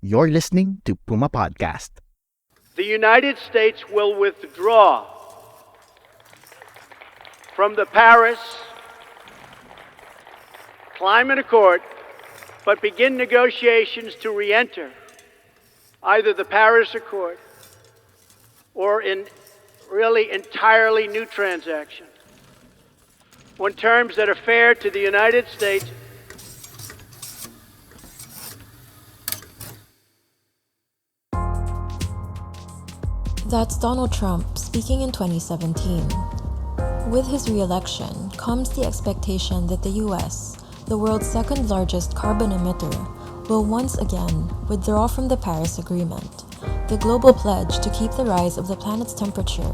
You're listening to Puma Podcast. The United States will withdraw from the Paris Climate Accord, but begin negotiations to re-enter either the Paris Accord or in really entirely new transaction on terms that are fair to the United States. That's Donald Trump speaking in 2017. With his re-election comes the expectation that the US, the world's second largest carbon emitter, will once again withdraw from the Paris Agreement, the global pledge to keep the rise of the planet's temperature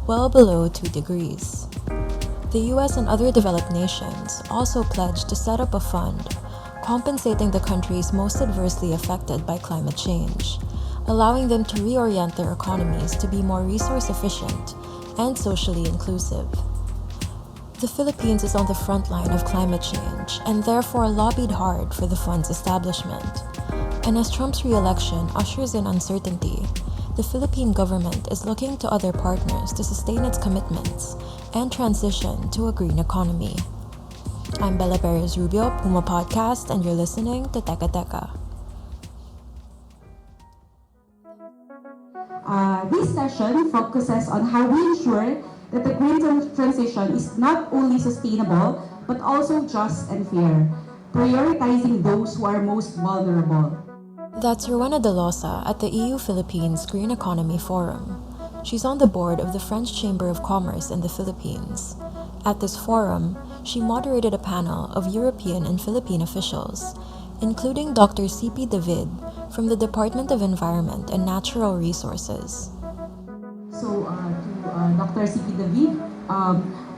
well below 2 degrees. The US and other developed nations also pledged to set up a fund compensating the countries most adversely affected by climate change, allowing them to reorient their economies to be more resource efficient and socially inclusive. The Philippines is on the front line of climate change and therefore lobbied hard for the fund's establishment. And as Trump's re-election ushers in uncertainty, the Philippine government is looking to other partners to sustain its commitments and transition to a green economy. I'm Bella Perez Rubio, Puma Podcast, and you're listening to Teka Teka. This session focuses on how we ensure that the green transition is not only sustainable but also just and fair, prioritizing those who are most vulnerable. That's Rowena De Losa at the EU-Philippines Green Economy Forum. She's on the board of the French Chamber of Commerce in the Philippines. At this forum, she moderated a panel of European and Philippine officials, including Dr. C.P. David from the Department of Environment and Natural Resources. So, to Dr. C.P. David,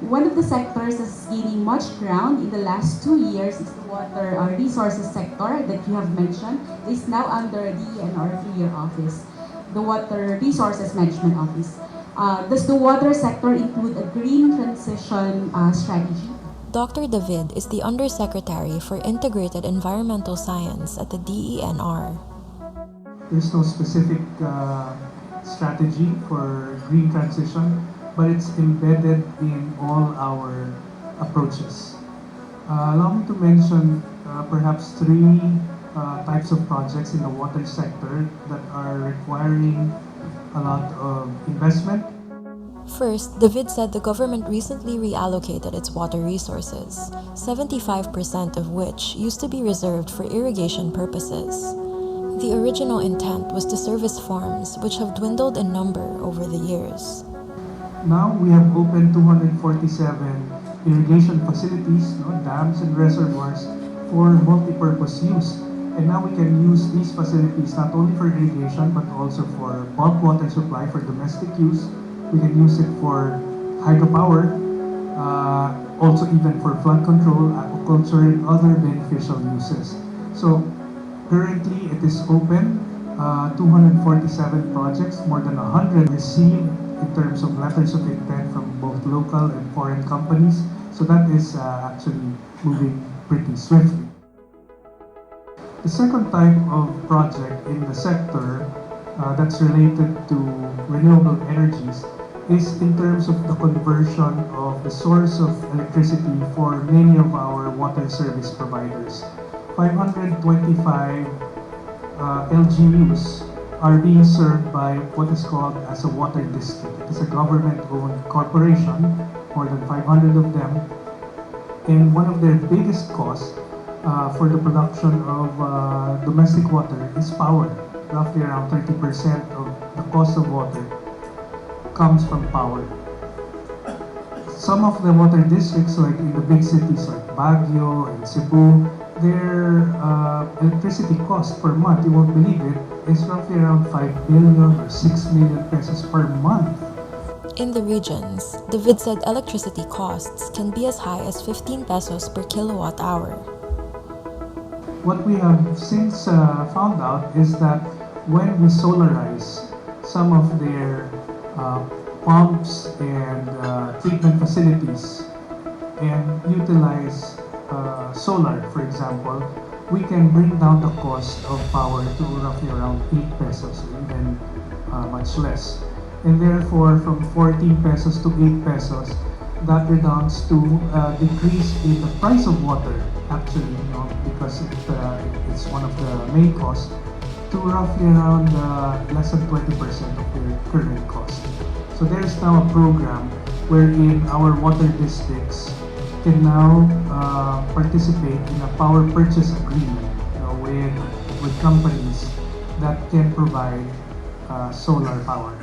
one of the sectors that's gaining much ground in the last 2 years is the water resources sector that you have mentioned is now under the DENR through your office, the Water Resources Management Office. Does the water sector include a green transition strategy? Dr. David is the Undersecretary for Integrated Environmental Science at the DENR. There's no specific strategy for green transition, but it's embedded in all our approaches. Allow me to mention perhaps three types of projects in the water sector that are requiring a lot of investment. First, David said the government recently reallocated its water resources, 75% of which used to be reserved for irrigation purposes. The original intent was to service farms which have dwindled in number over the years. Now we have opened 247 irrigation facilities, dams and reservoirs for multi-purpose use. And now we can use these facilities not only for irrigation but also for bulk water supply for domestic use. We can use it for hydropower, also even for flood control, aquaculture, and other beneficial uses. So currently it is open, 247 projects, more than 100 received in terms of letters of intent from both local and foreign companies. So that is actually moving pretty swiftly. The second type of project in the sector that's related to renewable energies is in terms of the conversion of the source of electricity for many of our water service providers. 525 LGUs are being served by what is called as a water district. It is a government-owned corporation, more than 500 of them, and one of their biggest costs for the production of domestic water is power. Roughly around 30% of the cost of water comes from power. Some of the water districts, like in the big cities like Baguio and Cebu, their electricity cost per month, you won't believe it, is roughly around 5 million or 6 million pesos per month. In the regions, David said electricity costs can be as high as 15 pesos per kilowatt hour. What we have since found out is that when we solarize some of their pumps and treatment facilities and utilize solar, for example, we can bring down the cost of power to roughly around 8 pesos or even much less. And therefore, from 14 pesos to 8 pesos, that redounds to decrease in the price of water, actually, because it's one of the main costs, to roughly around less than 20% of their current cost. So there is now a program wherein our water districts can now participate in a power purchase agreement with companies that can provide solar power.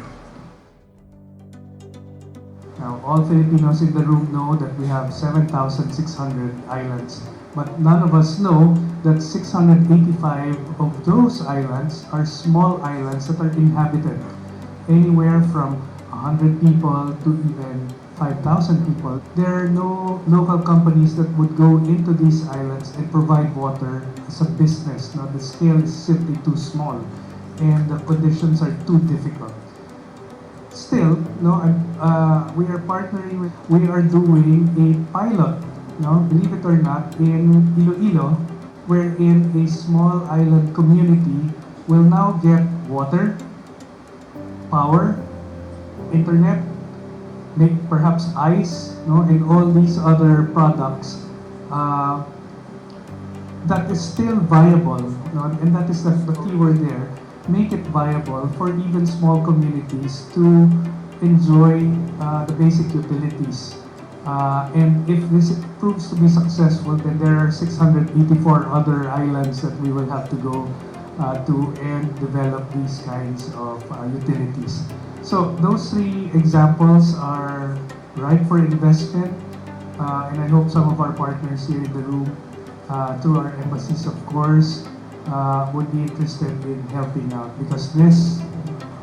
Now, all Filipinos in the room know that we have 7,600 islands, but none of us know that 685 of those islands are small islands that are inhabited, anywhere from 100 people to even 5,000 people. There are no local companies that would go into these islands and provide water as a business. Now, the scale is simply too small and the conditions are too difficult. Still, we are partnering we are doing a pilot, believe it or not, in Iloilo, wherein a small island community will now get water, power, internet, perhaps ice, and all these other products that is still viable, and that is the keyword there. Make it viable for even small communities to enjoy the basic utilities. And if this proves to be successful, then there are 684 other islands that we will have to go to and develop these kinds of utilities. So those three examples are ripe for investment, and I hope some of our partners here in the room, through our embassies, of course, would be interested in helping out, because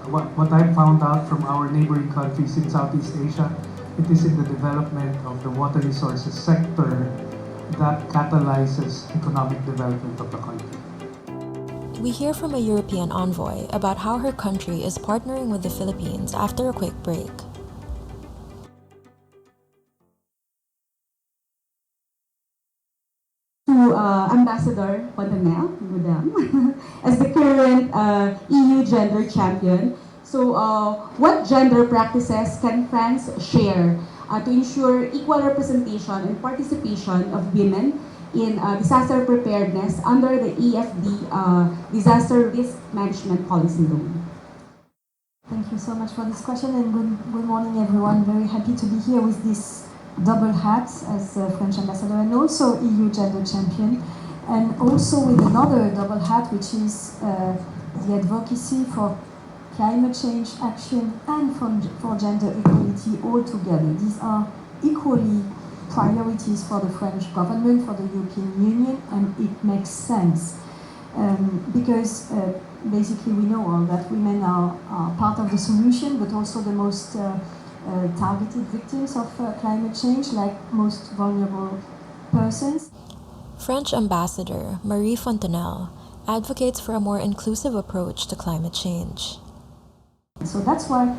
what I found out from our neighboring countries in Southeast Asia, it is in the development of the water resources sector that catalyzes economic development of the country. We hear from a European envoy about how her country is partnering with the Philippines after a quick break. To Ambassador Pontanel, Madam, as the current EU gender champion. So, what gender practices can France share to ensure equal representation and participation of women in disaster preparedness under the EFD Disaster Risk Management Policy Law? Thank you so much for this question, and good morning, everyone. Very happy to be here with this double hat as French ambassador and also EU gender champion, and also with another double hat, which is the advocacy for climate change action and for gender equality altogether. These are equally priorities for the French government, for the European Union, and it makes sense because basically we know all that women are part of the solution, but also the most targeted victims of climate change, like most vulnerable persons. French Ambassador Marie Fontenelle advocates for a more inclusive approach to climate change. So that's why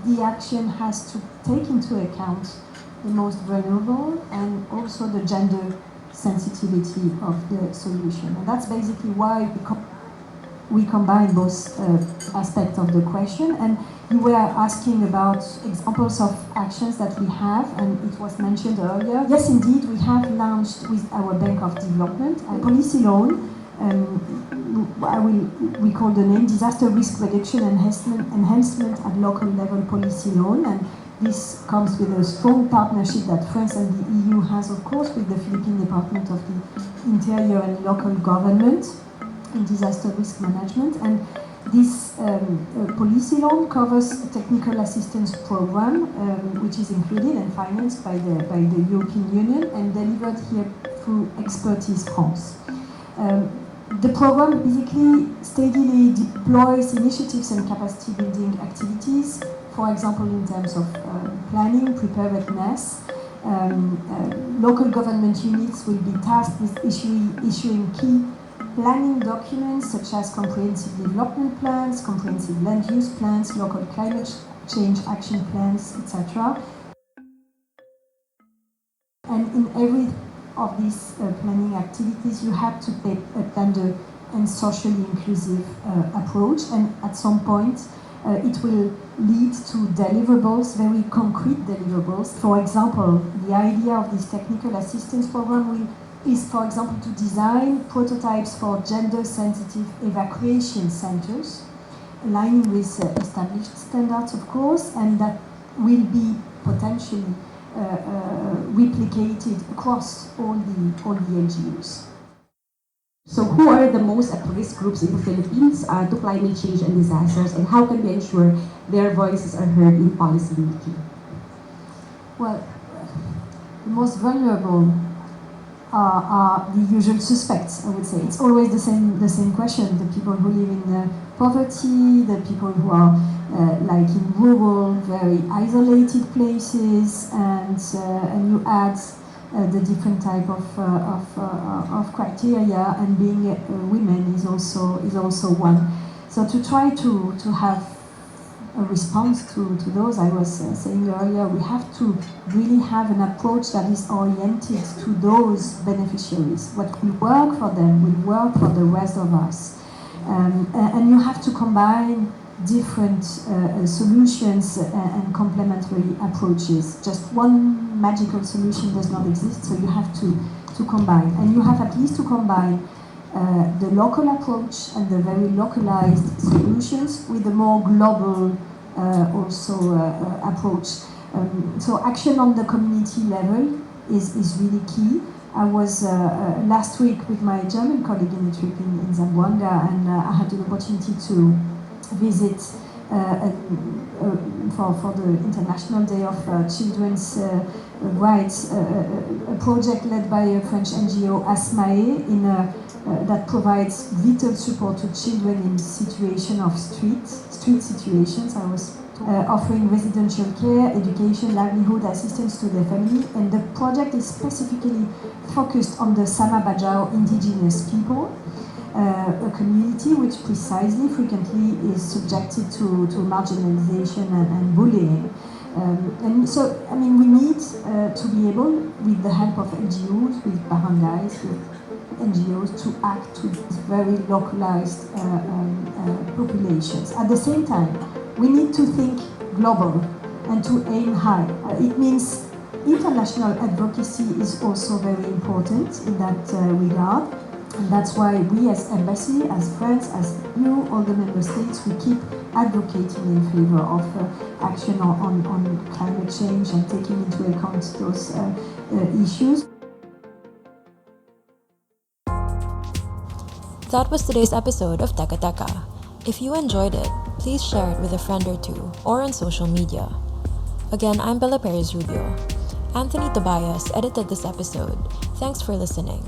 the action has to take into account the most vulnerable and also the gender sensitivity of the solution. And that's basically why we combine both aspects of the question. And you were asking about examples of actions that we have, and it was mentioned earlier. Yes, indeed, we have launched with our Bank of Development a policy loan. We call the name Disaster Risk Reduction Enhancement at Local Level Policy Loan, and this comes with a strong partnership that France and the EU has, of course, with the Philippine Department of the Interior and Local Government in disaster risk management. And this policy loan covers a technical assistance program, which is included and financed by the European Union and delivered here through Expertise France. The program basically steadily deploys initiatives and capacity building activities, for example, in terms of planning, preparedness. Local government units will be tasked with issuing key planning documents such as comprehensive development plans, comprehensive land use plans, local climate change action plans, etc. And in every of these planning activities, you have to take a gender and socially inclusive approach, and at some point it will lead to deliverables, very concrete deliverables. For example, the idea of this technical assistance program is, for example, to design prototypes for gender-sensitive evacuation centers, aligning with established standards, of course, and that will be potentially replicated across all the NGOs. So who are the most at-risk groups in the Philippines to climate change and disasters, and how can we ensure their voices are heard in policy making? Well, the most vulnerable are the usual suspects, I would say. It's always the same question. The people who live in poverty, the people who are like in rural, very isolated places, and you add the different type of criteria, and being women is also one. So to try to have a response to those, I was saying earlier, we have to really have an approach that is oriented to those beneficiaries. What will work for them will work for the rest of us. And you have to combine different solutions and complementary approaches. Just one magical solution does not exist, so you have to combine. And you have at least to combine the local approach and the very localized solutions with the more global approach. So action on the community level is really key. I was last week with my German colleague in a trip in Zamboanga, and I had the opportunity to visit for the International Day of Children's Rights, a project led by a French NGO, ASMAE, that provides vital support to children in situation of street situations. I was offering residential care, education, livelihood assistance to their family, and the project is specifically focused on the Sama Bajau indigenous people, a community which precisely frequently is subjected to marginalization and bullying. And so, I mean, we need to be able, with the help of NGOs, with barangays, with NGOs, to act to these very localized populations. At the same time, we need to think global and to aim high. It means international advocacy is also very important in that regard. And that's why we as embassy, as friends, as you, all the member states, we keep advocating in favor of action on climate change and taking into account those issues. That was today's episode of Teka Teka. If you enjoyed it, please share it with a friend or two or on social media. Again, I'm Bella Perez Rubio. Anthony Tobias edited this episode. Thanks for listening.